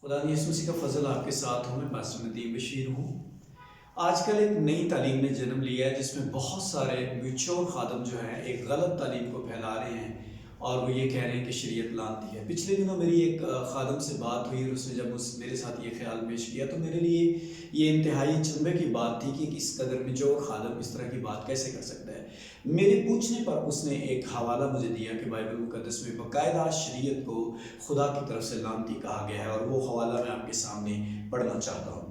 خدا نے یسوع مسیح کا فضل آپ کے ساتھ ہوں. میں پاسٹر ندیم بشیر ہوں. آج کل ایک نئی تعلیم نے جنم لیا ہے جس میں بہت سارے میچور خادم جو ہیں ایک غلط تعلیم کو پھیلا رہے ہیں اور وہ یہ کہہ رہے ہیں کہ شریعت لعنتی ہے. پچھلے دنوں میری ایک خادم سے بات ہوئی اور اس نے جب میرے ساتھ یہ خیال پیش کیا تو میرے لیے یہ انتہائی چنبے کی بات تھی کہ اس قدر میچور خادم اس طرح کی بات کیسے کر سکتا ہے. میرے پوچھنے پر اس نے ایک حوالہ مجھے دیا کہ بائبل مقدس میں باقاعدہ شریعت کو خدا کی طرف سے لعنتی کہا گیا ہے اور وہ حوالہ میں آپ کے سامنے پڑھنا چاہتا ہوں.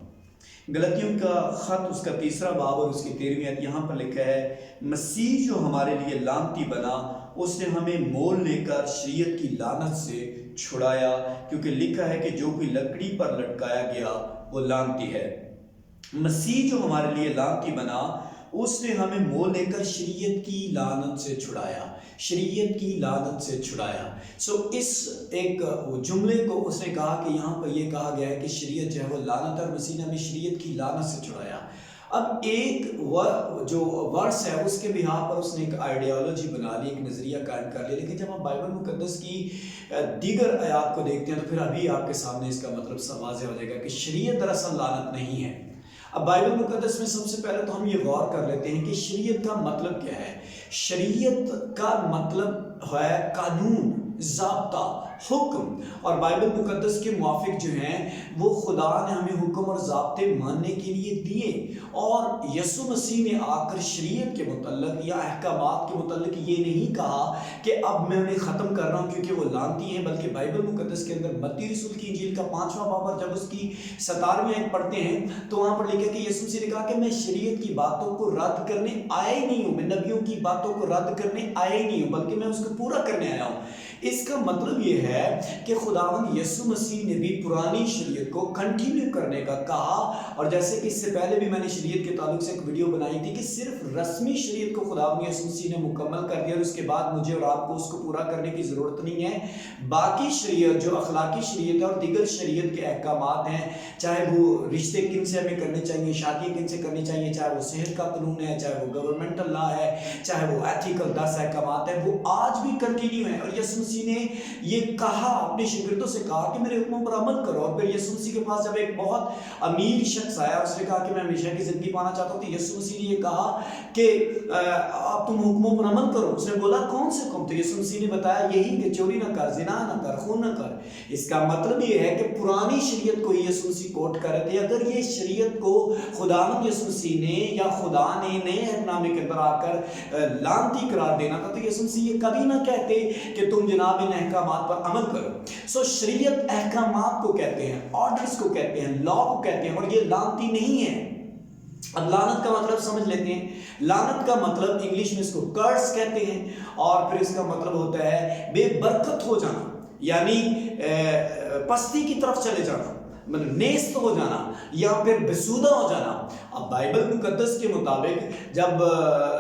غلطیوں کا خط اس کا 3 باب اور اس کی 13ویں آیت یہاں پر لکھا ہے، مسیح جو ہمارے لیے لعنتی بنا اس نے ہمیں مول لے کر شریعت کی لعنت سے چھڑایا، کیونکہ لکھا ہے کہ جو کوئی لکڑی پر لٹکایا گیا وہ لعنتی ہے. مسیح جو ہمارے لیے لعنتی بنا اس نے ہمیں مول لے کر شریعت کی لعنت سے چھڑایا، شریعت کی لعنت سے چھڑایا. اس ایک جملے کو اس نے کہا کہ یہاں پر یہ کہا گیا ہے کہ شریعت جو ہے وہ لعنت ہے اور مسیح نے ہمیں شریعت کی لعنت سے چھڑایا. اب ایک جو ورس ہے اس کے بہا پر اس نے ایک آئیڈیالوجی بنا لی، ایک نظریہ قائم کر لیا. لیکن جب ہم بائبل مقدس کی دیگر آیات کو دیکھتے ہیں تو پھر ابھی آپ کے سامنے اس کا مطلب واضح ہو جائے گا کہ شریعت دراصل لعنت نہیں ہے. اب بائبل مقدس میں سب سے پہلے تو ہم یہ غور کر لیتے ہیں کہ شریعت کا مطلب کیا ہے. شریعت کا مطلب ہے قانون، ضابطہ، حکم. اور بائبل مقدس کے موافق جو ہیں وہ خدا نے ہمیں حکم اور ضابطے ماننے کے لیے دیے، اور یسوع مسیح نے آ کر شریعت کے متعلق یا احکامات کے متعلق یہ نہیں کہا کہ اب میں انہیں ختم کر رہا ہوں کیونکہ وہ لعنتی ہیں، بلکہ بائبل مقدس کے اندر متی رسول کی انجیل کا 5واں باب اور جب اس کی 17ویں آیت پڑھتے ہیں تو وہاں پر لکھا کہ یسوع مسیح نے کہا کہ میں شریعت کی باتوں کو رد کرنے آیا ہی نہیں ہوں، میں نبیوں کی باتوں کو رد کرنے آیا ہی نہیں ہوں، بلکہ میں اس کو پورا کرنے آیا ہوں. اس کا مطلب یہ ہے کہ خداوند یسوع مسیح نے بھی پرانی شریعت کو کنٹینیو کرنے کا کہا. اور جیسے کہ اس سے پہلے بھی میں نے شریعت کے تعلق سے ایک ویڈیو بنائی تھی کہ صرف رسمی شریعت کو خداوند یسوع مسیح نے مکمل کر دیا اور اس کے بعد مجھے اور آپ کو اس کو پورا کرنے کی ضرورت نہیں ہے. باقی شریعت جو اخلاقی شریعت ہے اور دیگر شریعت کے احکامات ہیں، چاہے وہ رشتے کن سے ہمیں کرنے چاہیے، شادی کن سے کرنی چاہیے، چاہے وہ صحت کا قانون ہے، چاہے وہ گورنمنٹل لا ہے، چاہے وہ ایتھیکل 10 احکامات ہیں، وہ آج بھی کنٹینیو ہیں. اور یسوع مسیح نے یہ کہا، اپنے شاگردوں سے کہا کہ میرے حکموں پر عمل کرو. اور پھر یسوع مسیح کے پاس جب ایک بہت امیر شخص آیا، اس نے کہا کہ میں ہمیشہ کی زندگی پانا چاہتا ہوں، تو یسوع مسیح نے یہ کہا کہ اب تم حکموں پر عمل کرو. اس نے بولا کون سے حکم؟ تو یسوع مسیح نے بتایا یہی کہ چوری نہ کر، زنا نہ کر، خون نہ کر. اس کا مطلب یہ ہے کہ پرانی شریعت کو یسوع مسیح کوٹ کر رہے تھے. اگر یہ شریعت کو خداوند یسوع مسیح نے یا خدا نے نئے عہد نامے کے اندر آ کر لعنتی قرار دینا تھا تو یسوع مسیح یہ کبھی نہ کہتے کہ تم جناب ان احکامات پر عمل کرو. شریعت احکامات کو کہتے ہیں، آرڈرز کو کہتے ہیں، لا کو کہتے ہیں، اور یہ لعنتی نہیں ہے. اب لعنت کا مطلب سمجھ لیتے ہیں. لعنت کا مطلب انگلش میں اس کو کرس کہتے ہیں، اور پھر اس کا مطلب ہوتا ہے بے برکت ہو جانا، یعنی پستی کی طرف چلے جانا، مطلب نیست ہو جانا یا پھر بسودہ ہو جانا. اب بائبل مقدس کے مطابق جب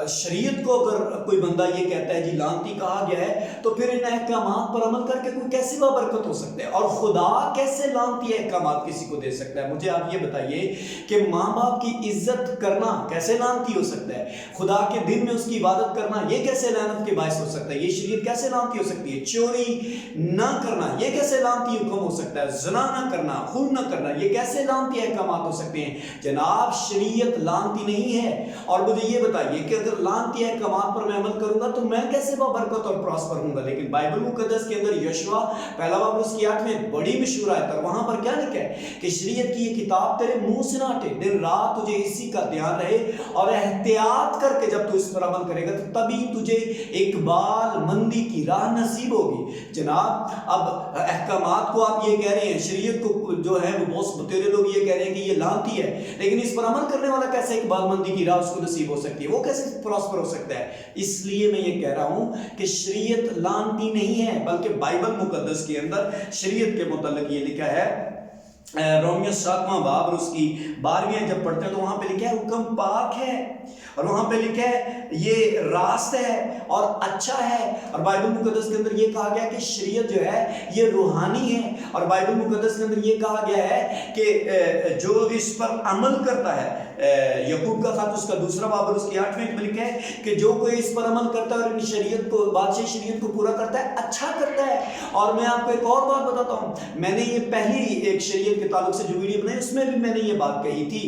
شریعت کو اگر کوئی بندہ یہ کہتا ہے جی لعنتی کہا گیا ہے، تو پھر ان احکامات پر عمل کر کے کوئی کیسے بابرکت ہو سکتا ہے؟ اور خدا کیسے لعنتی احکامات کسی کو دے سکتا ہے؟ مجھے آپ یہ بتائیے کہ ماں باپ کی عزت کرنا کیسے لعنتی ہو سکتا ہے؟ خدا کے دن میں اس کی عبادت کرنا یہ کیسے لعنت کے باعث ہو سکتا ہے؟ یہ شریعت کیسے لعنتی ہو سکتی ہے؟ چوری نہ کرنا یہ کیسے لعنتی حکم ہو سکتا ہے؟ زنا نہ کرنا، خون نہ کرنا یہ کیسے لعنتی احکامات ہو سکتے ہیں؟ جناب شریعت لعنتی نہیں ہے. اور مجھے یہ بتائیے کہ اگر لعنتی احکامات پر میں عمل کروں گا تو میں کیسے بابرکت اور پراسپر ہوں گا؟ لیکن بائبل مقدس کے اندر یشوع 1 اس کی 8 میں بڑی مشہور آیت ہے، وہاں پر کیا لکھا ہے کہ شریعت کی یہ کتاب تیرے منہ سے نہ ہٹے، دن رات تجھے اسی کا دھیان رہے، اور احتیاط کر کے جب تو اس پر عمل کرے گا تو تبھی تجھے اقبال مندی کی راہ نصیب ہوگی. جناب اب احکامات کو آپ یہ کہہ رہے ہیں، شریعت کو جو ہے وہ بہت بتیرے لوگ یہ کہہ رہے ہیں کہ یہ لعنتی ہے، لیکن اس پر عمل کرنے والا کیسے اقبال مندی کی راہ اس کو نصیب ہو سکتی ہے؟ وہ کیسے پراسپر ہو سکتا ہے؟ اس لیے میں یہ کہہ رہا ہوں کہ شریعت لعنتی نہیں ہے، بلکہ بائبل مقدس کے اندر شریعت کے متعلق یہ لکھا ہے رومیو 7واں باب اور اس کی 12ویں جب پڑھتے ہیں تو وہاں پہ لکھا ہے حکم پاک ہے، اور وہاں پہ لکھا ہے یہ راست ہے اور اچھا ہے، اور بائبل مقدس کے اندر یہ کہا گیا کہ شریعت جو ہے یہ روحانی ہے، اور بائبل مقدس کے اندر یہ کہا گیا ہے کہ جو اس پر عمل کرتا ہے، یعقوب کا خط اس کا 2 باب اور اس کی 8ویں میں لکھا ہے کہ جو کوئی اس پر عمل کرتا ہے اور ان شریعت کو، بادشاہ شریعت کو پورا کرتا ہے، اچھا کرتا ہے۔ اور میں آپ کو ایک اور بات بتاتا ہوں، میں نے یہ پہلی ایک شریعت کے تعلق سے جو ویڈیو بنائی اس میں بھی میں نے یہ بات کہی تھی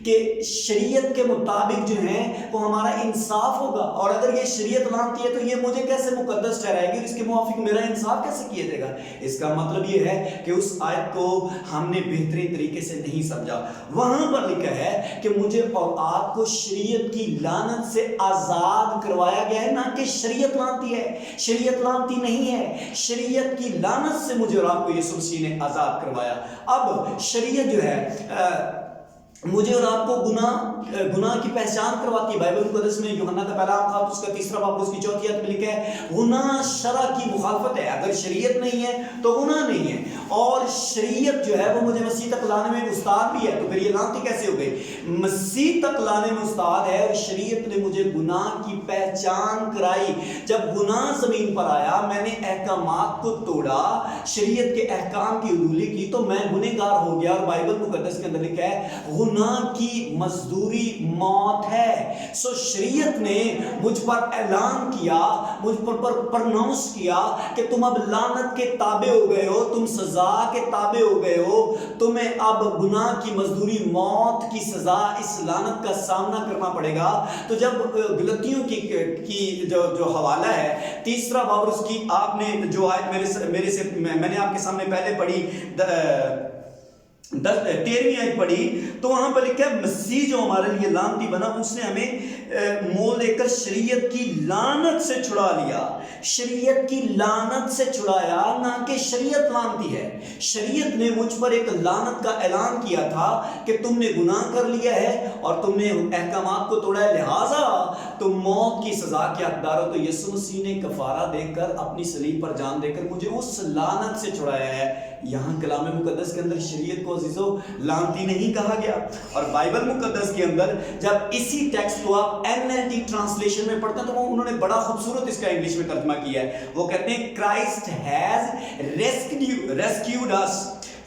کہ شریعت کے مطابق جو ہے وہ ہمارا انصاف ہوگا، اور اگر یہ شریعت لانتی ہے تو یہ مجھے کیسے مقدس ٹھہرائے گی، اس کے موافق میرا انصاف کیسے کیا جائے گا؟ اس کا مطلب یہ ہے کہ اس آیت کو ہم نے بہترین طریقے سے نہیں سمجھا۔ وہاں پر لکھا ہے کہ مجھے اور آپ کو شریعت کی لعنت سے آزاد کروایا گیا ہے، نہ کہ شریعت لانتی ہے۔ شریعت لانتی نہیں ہے، شریعت کی لعنت سے مجھے اور آپ کو یسوع مسیح نے آزاد کروایا۔ اب شریعت جو ہے مجھے اور آپ کو گناہ کی پہچان کرواتی ہے۔ بائبل مقدس میں یوحنا کا پہلا خط اس کا 3 باب اس کی 4 آیت میں لکھا ہے گناہ شرع کی مخالفت ہے۔ اگر شریعت نہیں ہے تو گناہ نہیں ہے، اور شریعت جو ہے وہ مجھے مسیح تک لانے میں استاد بھی ہے، تو پھر یہ لعنتی کیسے ہو گئی؟ مسیح تک لانے میں استاد ہے، اور شریعت نے مجھے گناہ کی پہچان کرائی۔ جب گناہ زمین پر آیا، میں نے احکامات کو توڑا، شریعت کے احکام کی عدولی کی، تو میں گنہگار ہو گیا۔ اور بائبل مقدس کے اندر لکھا ہے گناہ کی مزدوری موت ہے۔ سو شریعت نے مجھ پر اعلان کیا، مجھ پر پرناؤنس کیا کہ تم اب لعنت کے تابع ہو گئے ہو، تم سزا کے تابع ہو گئے ہو، تمہیں اب گناہ کی مزدوری موت کی سزا، اس لعنت کا سامنا کرنا پڑے گا۔ تو جب غلطیوں کی جو حوالہ ہے 3 باب اس کی آپ نے جو آیت میں نے آپ کے سامنے پہلے پڑھی 13ویں آیت پڑھی، تو وہاں پر لکھا ہے مسیح جو ہمارے لیے لعنتی بنا، اس نے ہمیں مول لے کر شریعت کی لعنت سے چھڑا لیا۔ شریعت کی لعنت سے چھڑایا، نہ کہ شریعت لعنتی ہے۔ شریعت نے مجھ پر ایک لعنت کا اعلان کیا تھا کہ تم نے گناہ کر لیا ہے اور تم نے احکامات کو توڑا ہے، لہٰذا تم موت کی سزا کے حقدار ہو۔ تو یسوع مسیح نے کفارہ دے کر، اپنی صلیب پر جان دے کر مجھے اس لعنت سے چھڑایا ہے۔ یہاں کلام مقدس کے اندر شریعت کو عزیزو لعنتی نہیں کہا گیا۔ اور بائبل مقدس کے اندر جب اسی ٹیکسٹ کو آپ NLT ٹرانسلیشن میں پڑھتے ہیں تو انہوں نے بڑا خوبصورت اس کا انگلش میں ترجمہ کیا ہے۔ وہ کہتے ہیں Christ has rescued us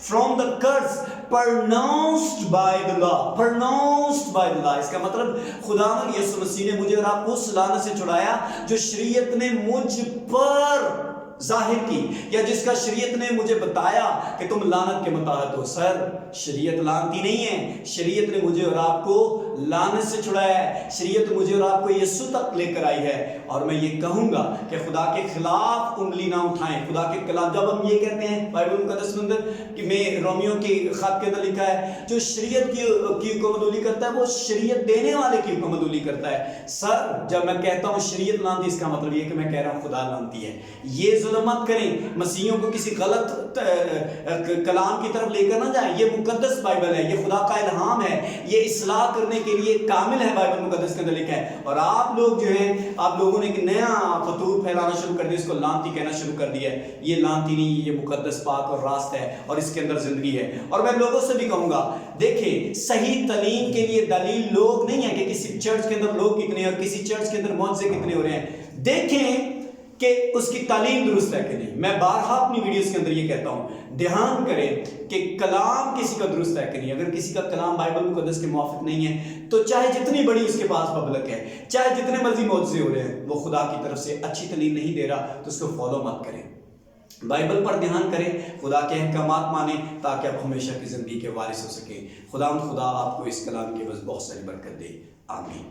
from the curse pronounced by the law. Pronounced by the law. اس کا مطلب خداوند یسوع مسیح نے مجھے اور آپ کو اس لعنت سے چھڑایا جو شریعت نے مجھ پر ظاہر کی، یا جس کا شریعت نے مجھے بتایا کہ تم لعنت کے متحد ہو۔ سر، شریعت لعنتی نہیں ہے، شریعت نے مجھے اور آپ کو لعنت سے چھڑایا ہے۔ شریعت مجھے اور آپ کو یسوع تک لے کر آئی ہے۔ اور میں یہ کہوں گا کہ خدا کے خلاف انگلی نہ اٹھائیں۔ خدا کے خلاف جب ہم یہ کہتے ہیں بائبل مقدس کے اندر کہ میں رومیو کی خط کے اندر لکھا ہے جو شریعت کی حکم عدولی کرتا ہے وہ شریعت دینے والے کی حکم عدولی کرتا ہے۔ سر، جب میں کہتا ہوں شریعت لعنتی، اس کا مطلب یہ کہ میں کہہ رہا ہوں خدا لعنتی ہے۔ یہ ظلم مت کریں، مسیحیوں کو کسی غلط کلام کی طرف لے کر نہ جائیں۔ یہ مقدس بائبل ہے، یہ خدا کا الہام ہے، یہ اصلاح کرنے کے لیے کامل ہے۔ بائبل مقدس کے اندر لکھا ہے، اور آپ لوگ جو ہیں، آپ لوگوں نے ایک نیا فطور پھیلانا شروع کر دیا، اس کو لعنتی کہنا شروع کر دیا ہے۔ یہ لعنتی نہیں، یہ مقدس، پاک اور راست ہے، اور اس کے اندر زندگی ہے۔ اور میں لوگوں سے بھی کہوں گا، دیکھیں صحیح تعلیم کے لیے دلیل لوگ نہیں ہے کہ کسی چرچ کے اندر لوگ کتنے ہیں اور کسی چرچ کے اندر معجزے کتنے ہو رہے ہیں۔ دیکھیں کہ اس کی تعلیم درست ہے کہ نہیں۔ میں بارہا اپنی ویڈیوز کے اندر یہ کہتا ہوں، دھیان کریں کہ کلام کسی کا درست ہے کہ نہیں۔ اگر کسی کا کلام بائبل مقدس کے موافق نہیں ہے تو چاہے جتنی بڑی اس کے پاس پبلک ہے، چاہے جتنے مرضی معجزے ہو رہے ہیں، وہ خدا کی طرف سے اچھی تعلیم نہیں دے رہا، تو اس کو فالو مت کریں۔ بائبل پر دھیان کریں، خدا کے احکامات مانیں تاکہ آپ ہمیشہ کی زندگی کے وارث ہو سکیں۔ خدا آپ کو اس کلام کی بس بہت ساری برکت دے، آمین۔